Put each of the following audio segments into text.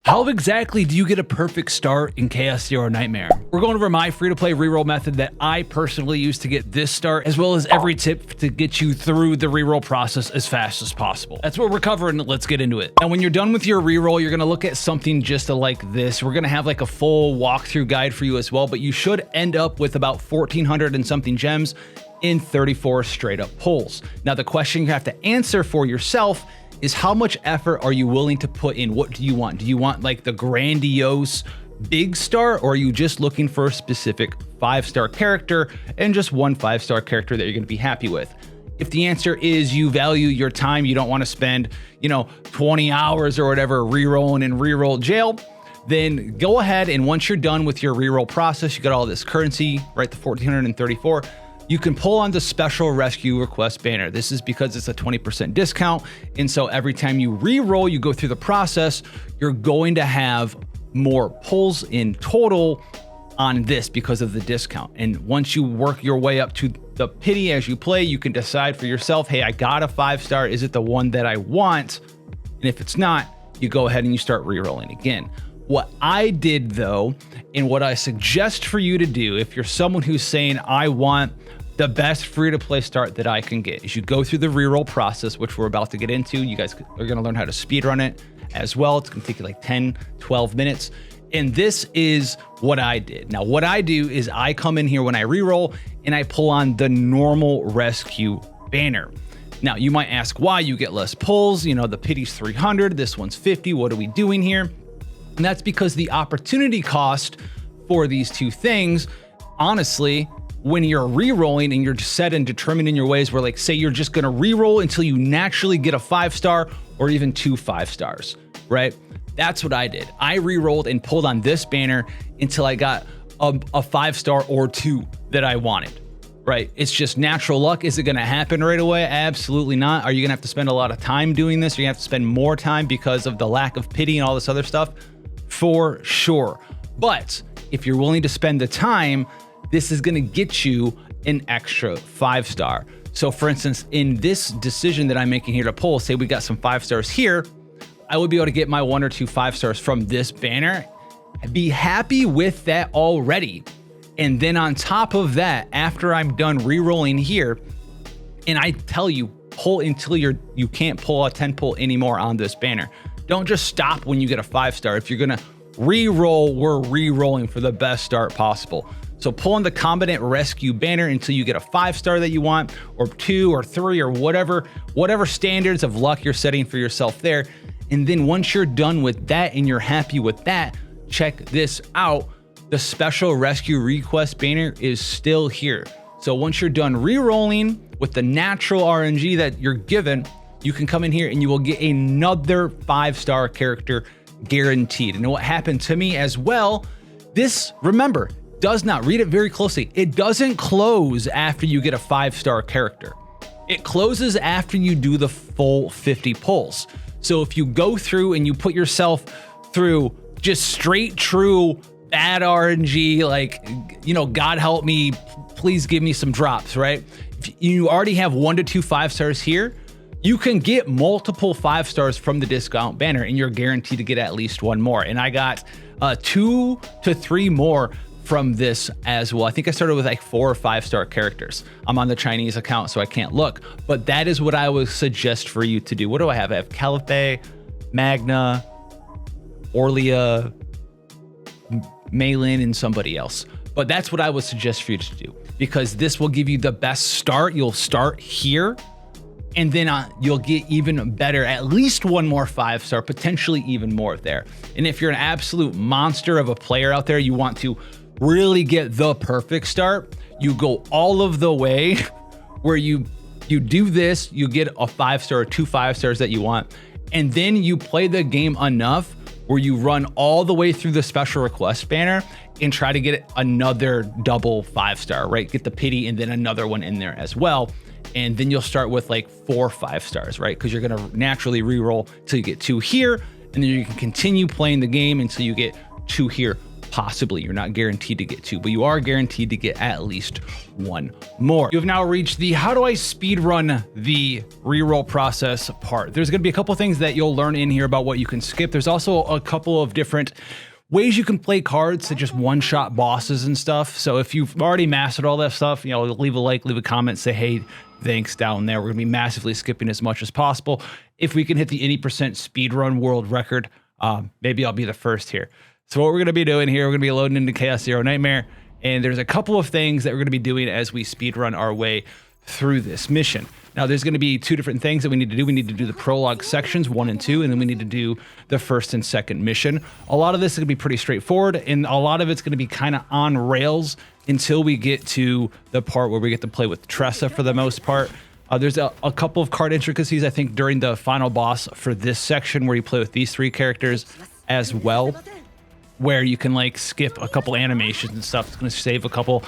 How exactly do you get a perfect start in Chaos Zero Nightmare? We're going over my free-to-play reroll method that I personally use to get this start, as well as every tip to get you through the reroll process as fast as possible. That's what we're covering. Let's get into it. Now, when you're done with your reroll, you're gonna look at something just like this. We're gonna have like a full walkthrough guide for you as well, but you should end up with about 1,400 and something gems in 34 straight up pulls. Now, the question you have to answer for yourself is how much effort are you willing to put in? What do you want? Do you want like the grandiose big star, or are you just looking for a specific 5-star character and just one 5-star character that you're gonna be happy with? If the answer is you value your time, you don't wanna spend, 20 hours or whatever rerolling in reroll jail, then go ahead and once you're done with your reroll process, you got all this currency, right, the 1,434, you can pull on the special rescue request banner. This is because it's a 20% discount. And so every time you re-roll, you go through the process, you're going to have more pulls in total on this because of the discount. And once you work your way up to the pity as you play, you can decide for yourself, hey, I got a 5-star. Is it the one that I want? And if it's not, you go ahead and you start re-rolling again. What I did though, and what I suggest for you to do, if you're someone who's saying, I want the best free-to-play start that I can get, is you go through the reroll process, which we're about to get into. You guys are gonna learn how to speedrun it as well. It's gonna take you like 10, 12 minutes. And this is what I did. Now, what I do is I come in here when I reroll and I pull on the normal rescue banner. Now, you might ask why you get less pulls. The pity's 300, this one's 50. What are we doing here? And that's because the opportunity cost for these two things, honestly, when you're re-rolling and you're set and determined in your ways where, like, say you're just gonna re-roll until you naturally get a 5-star or even 2 5-stars, right? That's what I did. I re-rolled and pulled on this banner until I got a 5-star or 2 that I wanted, right? It's just natural luck. Is it gonna happen right away? Absolutely not. Are you gonna have to spend a lot of time doing this? Are you gonna have to spend more time because of the lack of pity and all this other stuff? For sure. But if you're willing to spend the time, this is gonna get you an extra 5-star. So for instance, in this decision that I'm making here to pull, say we got some 5-stars here, I would be able to get my 1 or 2 5-stars from this banner, be happy with that already. And then on top of that, after I'm done re-rolling here, and I tell you, pull until you can't pull a 10 pull anymore on this banner. Don't just stop when you get a 5-star. If you're gonna re-roll, we're re-rolling for the best start possible. So pull on the Combatant Rescue banner until you get a 5-star that you want, or 2 or 3 or whatever standards of luck you're setting for yourself there. And then once you're done with that and you're happy with that, check this out. The special rescue request banner is still here. So once you're done re-rolling with the natural RNG that you're given, you can come in here and you will get another 5-star character guaranteed. And what happened to me as well, this, remember, does not, read it very closely, it doesn't close after you get a 5-star character. It closes after you do the full 50 pulls. So if you go through and you put yourself through just straight true bad RNG, like, God help me, please give me some drops, right? If you already have 1 to 2 5-stars here, you can get multiple 5-stars from the discount banner and you're guaranteed to get at least 1 more. And I got 2 to 3 more from this as well. I think I started with like 4 or 5-star characters. I'm on the Chinese account, so I can't look, but that is what I would suggest for you to do. What do I have? I have Caliphate, Magna, Orlia, Malin, and somebody else. But that's what I would suggest for you to do, because this will give you the best start. You'll start here, and then you'll get even better, at least 1 more 5-star, potentially even more there. And if you're an absolute monster of a player out there, you want to really get the perfect start, you go all of the way where you do this, you get a 5-star or 2 5-stars that you want, and then you play the game enough where you run all the way through the special request banner and try to get another double 5-star, right? Get the pity and then another one in there as well. And then you'll start with like 4 5-stars, right? Because you're gonna naturally re-roll till you get 2 here, and then you can continue playing the game until you get 2 here Possibly, you're not guaranteed to get 2, but you are guaranteed to get at least 1 more. You've now reached the how do I speed run the reroll process part. There's going to be a couple things that you'll learn in here about what you can skip. There's also a couple of different ways you can play cards to just one-shot bosses and stuff. So if you've already mastered all that stuff, you know, leave a like, leave a comment, say, hey, thanks down there. We're going to be massively skipping as much as possible. If we can hit the 80% speed run world record, maybe I'll be the first here. So what we're going to be doing here, we're going to be loading into Chaos Zero Nightmare, and there's a couple of things that we're going to be doing as we speedrun our way through this mission. Now, there's going to be 2 different things that we need to do. We need to do the prologue sections 1 and 2, and then we need to do the first and second mission. A lot of this is going to be pretty straightforward, and a lot of it's going to be kind of on rails until we get to the part where we get to play with Tressa for the most part. There's a couple of card intricacies, I think, during the final boss for this section where you play with these 3 characters as well, where you can like skip a couple animations and stuff. It's going to save a couple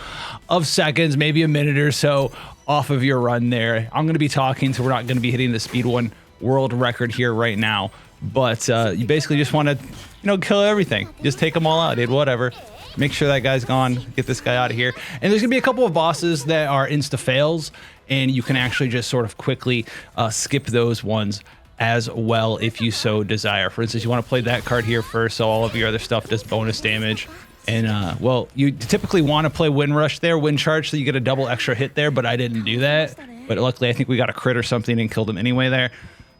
of seconds, maybe a minute or so off of your run there. I'm going to be talking, so we're not going to be hitting the speed one world record here right now. But you basically just want to, you know, kill everything. Just take them all out, dude, whatever. Make sure that guy's gone. Get this guy out of here. And there's going to be a couple of bosses that are insta-fails, and you can actually just sort of quickly skip those ones as well if you so desire. For instance, you want to play that card here first, so all of your other stuff does bonus damage. And well, you typically want to play Wind Rush there, Wind Charge, so you get a double extra hit there, but I didn't do that. But luckily, I think we got a crit or something and killed him anyway there.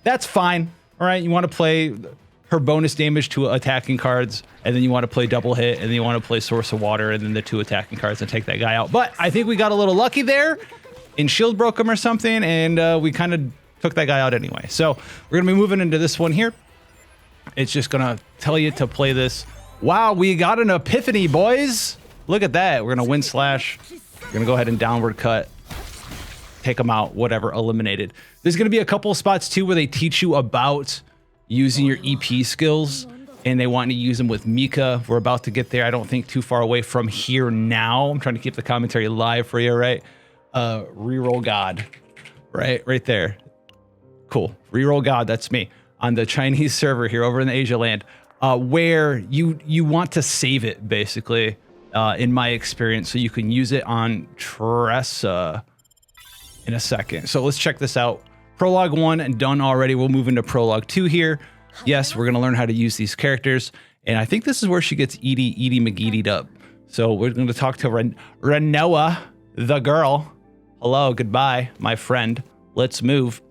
That's fine. All right, you want to play her bonus damage to attacking cards, and then you want to play double hit, and then you want to play Source of Water, and then the 2 attacking cards and take that guy out. But I think we got a little lucky there, and shield broke him or something, and we kind of took that guy out anyway. So we're going to be moving into this one here. It's just going to tell you to play this. Wow, we got an epiphany, boys. Look at that. We're going to Wind Slash. We're going to go ahead and downward cut. Take them out, whatever, eliminated. There's going to be a couple of spots too where they teach you about using your EP skills, and they want to use them with Mika. We're about to get there. I don't think too far away from here now. I'm trying to keep the commentary live for you, right? Reroll God, right there. Cool. Reroll God, that's me on the Chinese server here over in the Asia land, where you want to save it, basically, in my experience, so you can use it on Tressa in a second. So let's check this out. Prologue 1 done already. We'll move into Prologue 2 here. Yes, we're going to learn how to use these characters, and I think this is where she gets Edie McGeedied up. So we're going to talk to Renoa, the girl. Hello, goodbye, my friend. Let's move.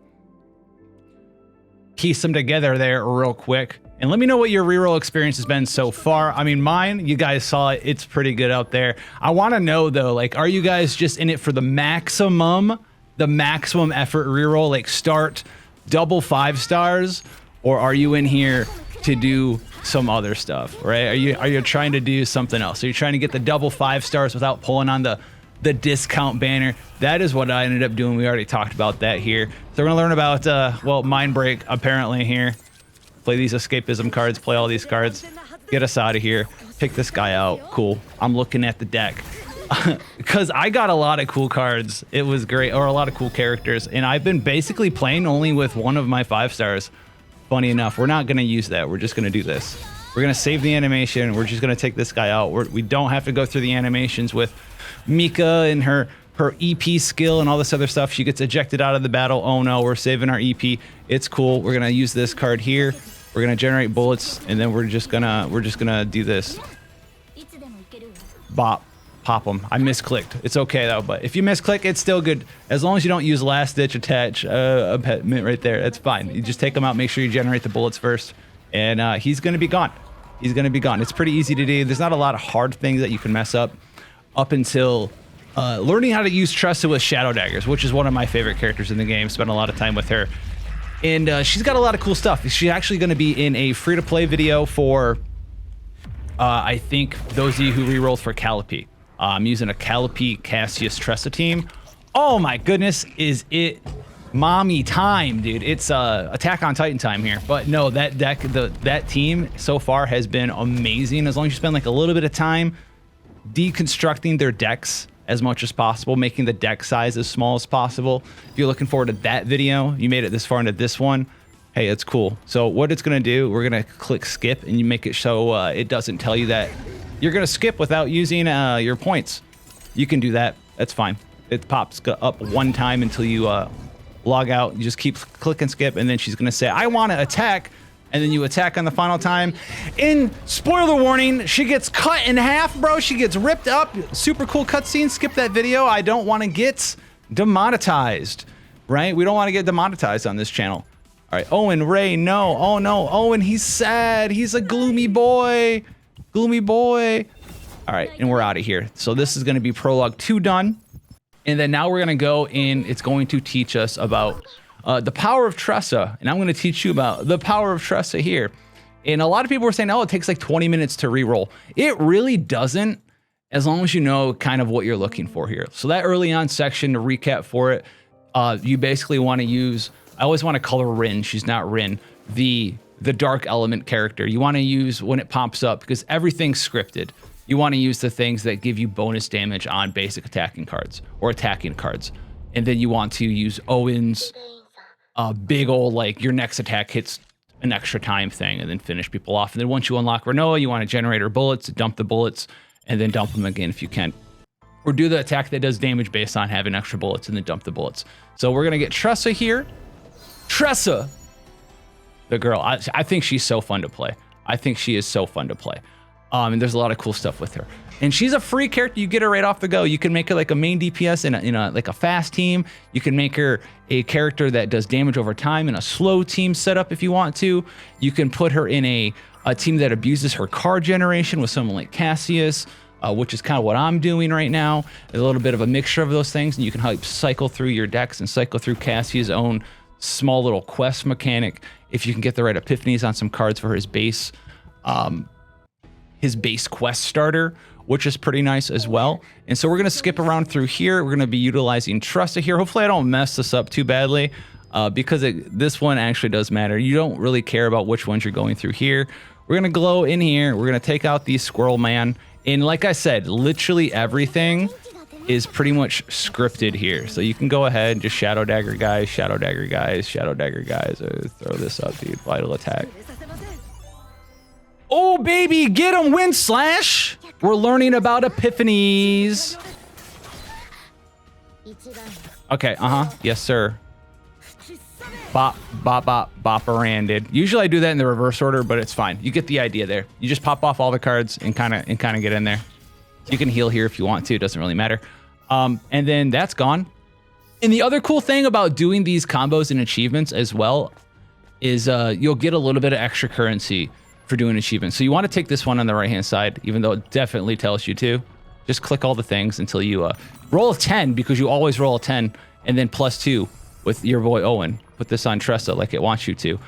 Piece them together there real quick. And let me know what your reroll experience has been so far. I mean, mine, you guys saw it. It's pretty good out there. I want to know, though, like, are you guys just in it for the maximum effort reroll, like start double 5 stars, or are you in here to do some other stuff, right? Are you trying to do something else? Are you trying to get the double 5 stars without pulling on the discount banner? That is what I ended up doing. We already talked about that here. So we're gonna learn about well, Mind Break apparently here. Play these escapism cards, play all these cards, get us out of here, pick this guy out. Cool. I'm looking at the deck because I got a lot of cool cards. It was great, or a lot of cool characters, and I've been basically playing only with one of my 5 stars. Funny enough, we're not gonna use that. We're just gonna do this. We're gonna save the animation. We're just gonna take this guy out. We don't have to go through the animations with Mika and her EP skill and all this other stuff. She gets ejected out of the battle. Oh no, we're saving our EP. It's cool. We're gonna use this card here. We're gonna generate bullets, and then we're just gonna do this. Bop, pop them. I misclicked. It's okay though, but if you misclick, it's still good as long as you don't use last ditch attach a pet mint right there. That's fine. You just take them out. Make sure you generate the bullets first, and he's gonna be gone. He's gonna be gone. It's pretty easy to do. There's not a lot of hard things that you can mess up until learning how to use Tressa with Shadow Daggers, which is one of my favorite characters in the game. Spent a lot of time with her, and she's got a lot of cool stuff. She's actually going to be in a free-to-play video for I think those of you who re-rolled for Calliope. I'm using a Calliope Cassius Tressa team. Oh my goodness, is it mommy time, dude. It's Attack on Titan time here. But no, that deck, that team so far has been amazing. As long as you spend like a little bit of time deconstructing their decks as much as possible, making the deck size as small as possible. If you're looking forward to that video, you made it this far into this one, hey, it's cool. So what it's gonna do, we're gonna click skip, and you make it so it doesn't tell you that you're going to skip without using your points. You can do that. That's fine. It pops up one time until you log out. You just keep click and skip, and then she's going to say, I want to attack. And then you attack on the final time. In spoiler warning, she gets cut in half, bro. She gets ripped up. Super cool cutscene. Skip that video. I don't want to get demonetized, right? We don't want to get demonetized on this channel. All right, Owen, Ray, no. Oh, no. Owen, he's sad. He's a gloomy boy. Gloomy boy. All right, and we're out of here. So this is going to be Prologue 2 done. And then now we're going to go in. It's going to teach us about the power of Tressa, and I'm going to teach you about the power of Tressa here. And a lot of people were saying, oh, it takes like 20 minutes to reroll. It really doesn't, as long as you know kind of what you're looking for here. So that early on section, to recap for it, you basically want to use, I always want to color Rin, she's not Rin, the dark element character. You want to use when it pops up, because everything's scripted. You want to use the things that give you bonus damage on basic attacking cards or attacking cards. And then you want to use Owen's big old, like, your next attack hits an extra time thing, and then finish people off. And then once you unlock Renoa, you want to generate her bullets, dump the bullets, and then dump them again if you can. Or do the attack that does damage based on having extra bullets, and then dump the bullets. So we're going to get Tressa here. Tressa! The girl. I think she's so fun to play. I think she is so fun to play. And there's a lot of cool stuff with her. And she's a free character. You get her right off the go. You can make her like a main DPS in a like a fast team. You can make her a character that does damage over time in a slow team setup if you want to. You can put her in a team that abuses her card generation with someone like Cassius, which is kind of what I'm doing right now. A little bit of a mixture of those things, and you can help cycle through your decks and cycle through Cassius' own small little quest mechanic if you can get the right epiphanies on some cards for his base quest starter, which is pretty nice as well. And so we're going to skip around through here. We're going to be utilizing Tressa here. Hopefully I don't mess this up too badly, because this one actually does matter. You don't really care about which ones you're going through here. We're going to glow in here. We're going to take out the Squirrel Man. And like I said, literally everything is pretty much scripted here. So you can go ahead and just Shadow Dagger guys, Shadow Dagger guys, Shadow Dagger guys. Throw this up, dude. Vital attack. Oh, baby, get him, Wind Slash! We're learning about epiphanies. Okay, yes, sir. Bop, bop, bop, bopperanded. Usually I do that in the reverse order, but it's fine. You get the idea there. You just pop off all the cards and kind of get in there. You can heal here if you want to. It doesn't really matter. And then that's gone. And the other cool thing about doing these combos and achievements as well is you'll get a little bit of extra currency for doing achievements. So you want to take this one on the right hand side, even though it definitely tells you to. Just click all the things until you roll a 10, because you always roll a 10, and then +2 with your boy Owen. Put this on Tressa like it wants you to.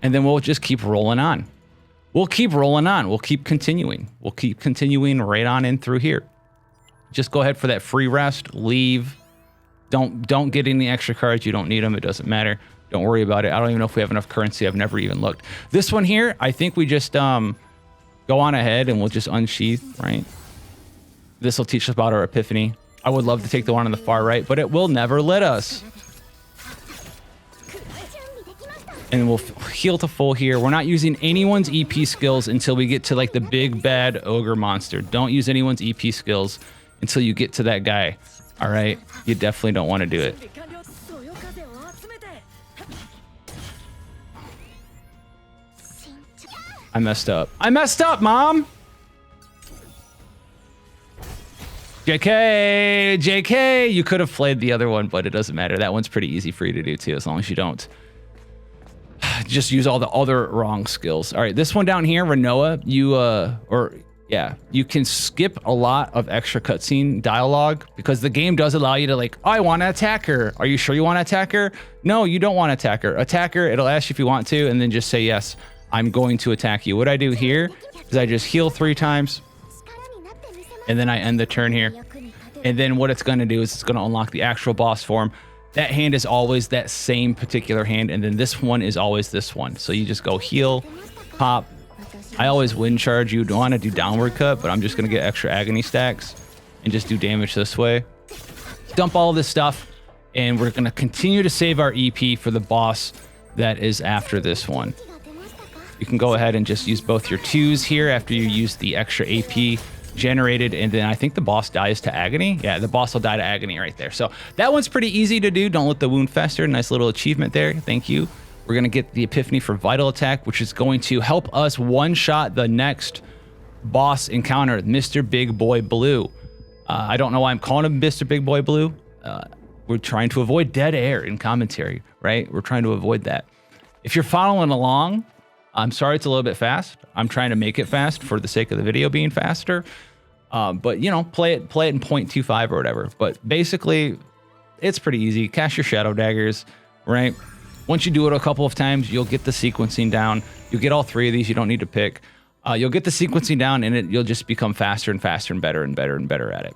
And then we'll just keep rolling on. We'll keep rolling on. We'll keep continuing. We'll keep continuing right on in through here. Just go ahead for that free rest. Leave. Don't get any extra cards. You don't need them. It doesn't matter. Don't worry about it. I don't even know if we have enough currency. I've never even looked. This one here, I think we just go on ahead and we'll just unsheath, right? This will teach us about our epiphany. I would love to take the one on the far right, but it will never let us. And we'll heal to full here. We're not using anyone's EP skills until we get to like the big bad ogre monster. Don't use anyone's EP skills until you get to that guy. All right? You definitely don't want to do it. I messed up. I messed up, Mom! JK, you could have played the other one, but it doesn't matter. That one's pretty easy for you to do too, as long as you don't just use all the other wrong skills. All right, this one down here, Renoa, you can skip a lot of extra cutscene dialogue because the game does allow you to like, oh, I want to attack her. Are you sure you want to attack her? No, you don't want to attack her. Attack her, it'll ask you if you want to, and then just say, yes, I'm going to attack you. What I do here is I just heal 3 times, and then I end the turn here. And then what it's going to do is it's going to unlock the actual boss form. That hand is always that same particular hand, and then this one is always this one. So you just go heal, pop. I always wind charge. You don't want to do downward cut, but I'm just going to get extra agony stacks and just do damage this way. Dump all this stuff, and we're going to continue to save our EP for the boss that is after this one. You can go ahead and just use both your 2s here after you use the extra AP generated, and then I think the boss dies to agony. Yeah, the boss will die to agony right there. So that one's pretty easy to do. Don't let the wound fester. Nice little achievement there. Thank you. We're going to get the epiphany for vital attack, which is going to help us one-shot the next boss encounter, Mr. Big Boy Blue. I don't know why I'm calling him Mr. Big Boy Blue. We're trying to avoid dead air in commentary, right? We're trying to avoid that. If you're following along, I'm sorry it's a little bit fast. I'm trying to make it fast for the sake of the video being faster. But you know, play it in 0.25 or whatever. But basically, it's pretty easy. Cast your shadow daggers, right? Once you do it a couple of times, you'll get the sequencing down. You'll get all three of these. You don't need to pick. You'll get the sequencing down, and you'll just become faster and faster and better and better and better at it.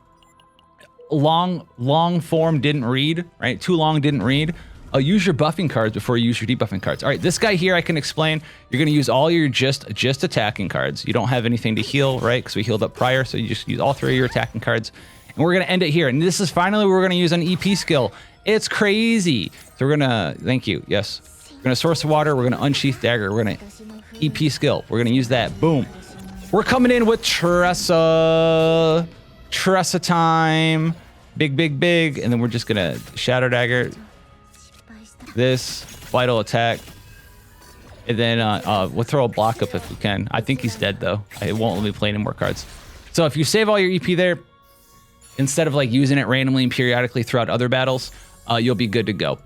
Long form didn't read, right? Too long didn't read. Use your buffing cards before you use your debuffing cards. All right, this guy here I can explain. You're going to use all your just attacking cards. You don't have anything to heal, right? Because we healed up prior, so you just use all three of your attacking cards. And we're going to end it here. And this is finally where we're going to use an EP skill. It's crazy. So we're going to, thank you, yes. We're going to source the water. We're going to unsheath dagger. We're going to EP skill. We're going to use that. Boom. We're coming in with Tressa time. Big. And then we're just going to shadow dagger. This vital attack, and then we'll throw a block up if we can. I think he's dead though. It won't let me play any more cards. So if you save all your EP there, instead of like using it randomly and periodically throughout other battles, you'll be good to go.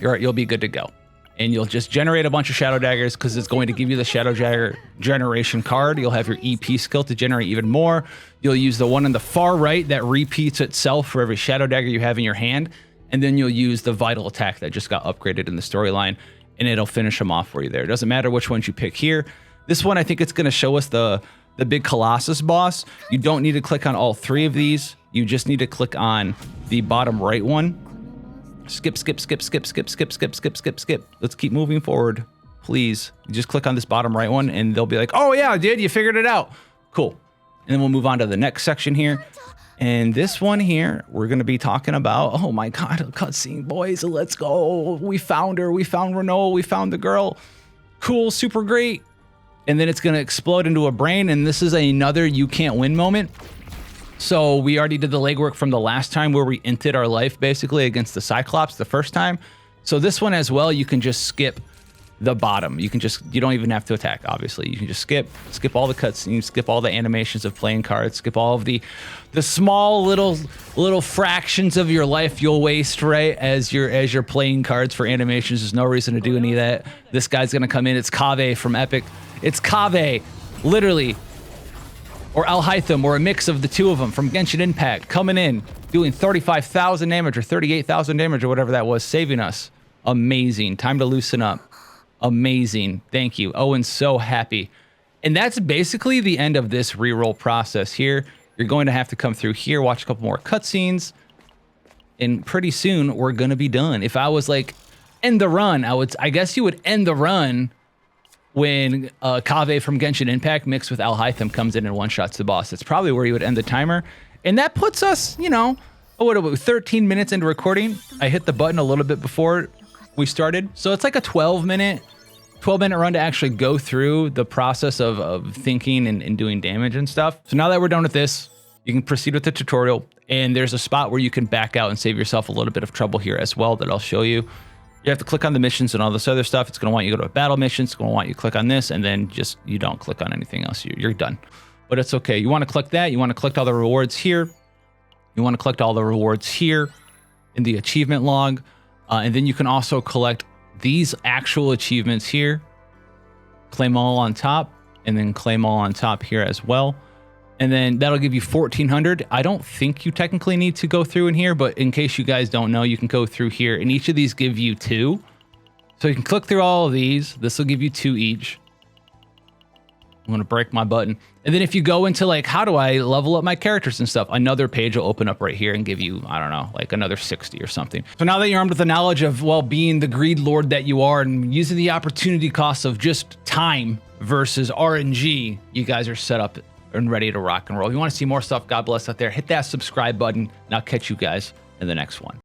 You'll be good to go, and you'll just generate a bunch of shadow daggers because it's going to give you the shadow dagger generation card. You'll have your EP skill to generate even more. You'll use the one on the far right that repeats itself for every shadow dagger you have in your hand. And then you'll use the vital attack that just got upgraded in the storyline, and it'll finish them off for you there. It doesn't matter which ones you pick here. This one, I think it's going to show us the big Colossus boss. You don't need to click on all three of these. You just need to click on the bottom right one. Skip. Let's keep moving forward, please. You just click on this bottom right one, and they'll be like, oh yeah, dude, you figured it out. Cool. And then we'll move on to the next section here. And this one here, we're going to be talking about, oh my God, a cutscene, boys. Let's go. We found her. We found Renault. We found the girl. Cool. Super great. And then it's going to explode into a brain. And this is another you can't win moment. So we already did the legwork from the last time where we inted our life basically against the Cyclops the first time. So this one as well, you can just skip the bottom. You don't even have to attack, obviously. You can just skip all the cutscenes, skip all the animations of playing cards, skip all of the small little fractions of your life you'll waste, right? As you're playing cards for animations. There's no reason to do any of that. This guy's gonna come in. It's Kaveh from Epic. It's Kaveh, literally. Or Alhaitham, or a mix of the two of them from Genshin Impact, coming in, doing 35,000 damage or 38,000 damage or whatever that was, saving us. Amazing. Time to loosen up. Amazing. Thank you. Owen's so happy. And that's basically the end of this reroll process here. You're going to have to come through here, watch a couple more cutscenes, and pretty soon we're going to be done. If I was like, end the run, I guess you would end the run when Kaveh from Genshin Impact mixed with Alhaitham comes in and one-shots the boss. That's probably where you would end the timer. And that puts us, you know, 13 minutes into recording. I hit the button a little bit before we started. So it's like a 12-minute run to actually go through the process of thinking and doing damage and stuff. So now that we're done with this, you can proceed with the tutorial. And there's a spot where you can back out and save yourself a little bit of trouble here as well that I'll show you. You have to click on the missions and all this other stuff. It's going to want you to go to a battle mission. It's going to want you to click on this, and then just you don't click on anything else. You're done. But it's okay. You want to click that. You want to collect all the rewards here. You want to collect all the rewards here in the achievement log. And then you can also collect these actual achievements here. Claim all on top, and then claim all on top here as well. And then that'll give you 1,400. I don't think you technically need to go through in here, but in case you guys don't know, you can go through here, and each of these give you 2. So you can click through all of these. This will give you 2 each. I'm going to break my button. And then if you go into like, how do I level up my characters and stuff? Another page will open up right here and give you, I don't know, like another 60 or something. So now that you're armed with the knowledge of, well, being the greed lord that you are and using the opportunity costs of just time versus RNG, you guys are set up and ready to rock and roll. If you want to see more stuff, God bless out there, hit that subscribe button, and I'll catch you guys in the next one.